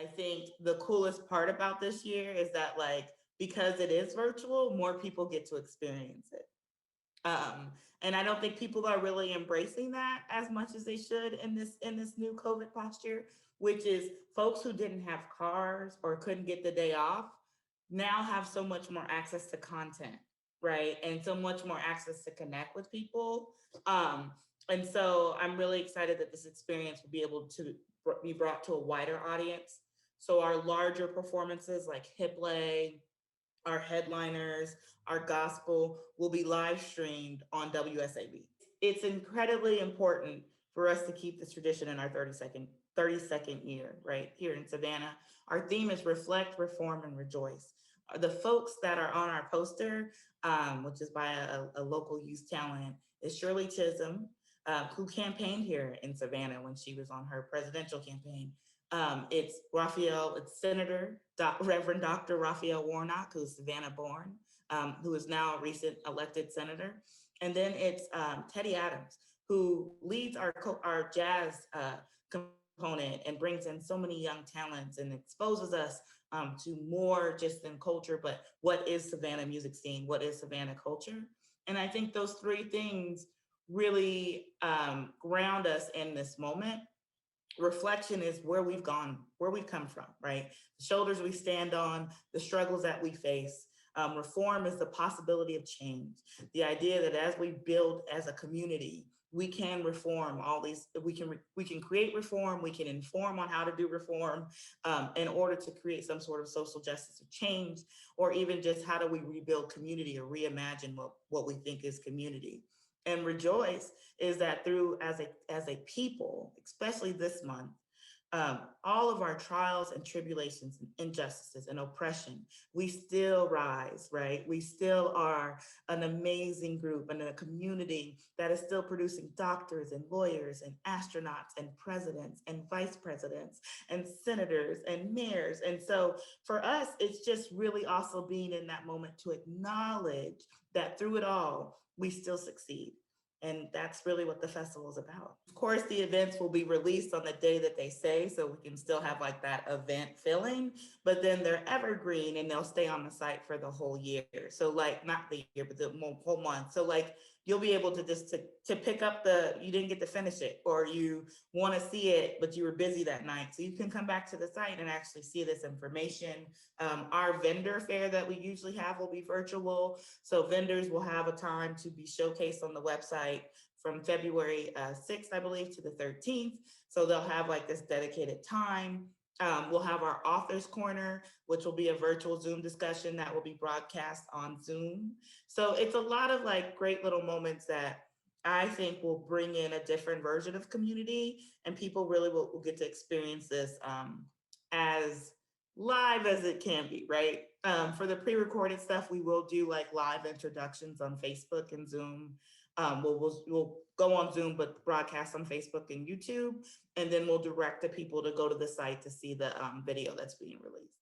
I think the coolest part about this year is that, like, because it is virtual, more people get to experience it. And I don't think people are really embracing that as much as they should in this new COVID posture, which is folks who didn't have cars or couldn't get the day off now have so much more access to content, right? And so much more access to connect with people. And so I'm really excited that this experience will be able to be brought to a wider audience. So our larger performances like Hipley, our headliners, our gospel will be live streamed on WSAB. It's incredibly important for us to keep this tradition in our 32nd year, right here in Savannah. Our theme is reflect, reform, and rejoice. The folks that are on our poster, which is by a local youth talent, is Shirley Chisholm, who campaigned here in Savannah when she was on her presidential campaign. It's Senator Reverend Dr. Raphael Warnock, who's Savannah born, who is now a recent elected senator. And then it's Teddy Adams, who leads our jazz component and brings in so many young talents and exposes us to more just than culture, but what is Savannah music scene? What is Savannah culture? And I think those three things really ground us in this moment. Reflection is where we've gone, where we've come from, right? The shoulders we stand on, the struggles that we face. Reform is the possibility of change. The idea that as we build as a community, we can reform all these, we can create reform, we can inform on how to do reform in order to create some sort of social justice or change, or even just how do we rebuild community or reimagine what we think is community. And rejoice is that through as a people, especially this month, all of our trials and tribulations and injustices and oppression, we still rise, right? We still are an amazing group and a community that is still producing doctors and lawyers and astronauts and presidents and vice presidents and senators and mayors. And so for us, it's just really also being in that moment to acknowledge that through it all, we still succeed. And that's really what the festival is about. Of course, the events will be released on the day that they say, so we can still have like that event feeling, but then they're evergreen and they'll stay on the site for the whole year. So like, not the year, but the whole month. So like, you'll be able to just to pick up you didn't get to finish it, or you want to see it, but you were busy that night. So you can come back to the site and actually see this information. Our vendor fair that we usually have will be virtual. So vendors will have a time to be showcased on the website from February 6th, I believe, to the 13th. So they'll have like this dedicated time. We'll have our author's corner, which will be a virtual Zoom discussion that will be broadcast on Zoom. So it's a lot of like great little moments that I think will bring in a different version of community, and people really will get to experience this as live as it can be, right? For the pre-recorded stuff, we will do like live introductions on Facebook and Zoom. We'll go on Zoom, but broadcast on Facebook and YouTube, and then we'll direct the people to go to the site to see the video that's being released.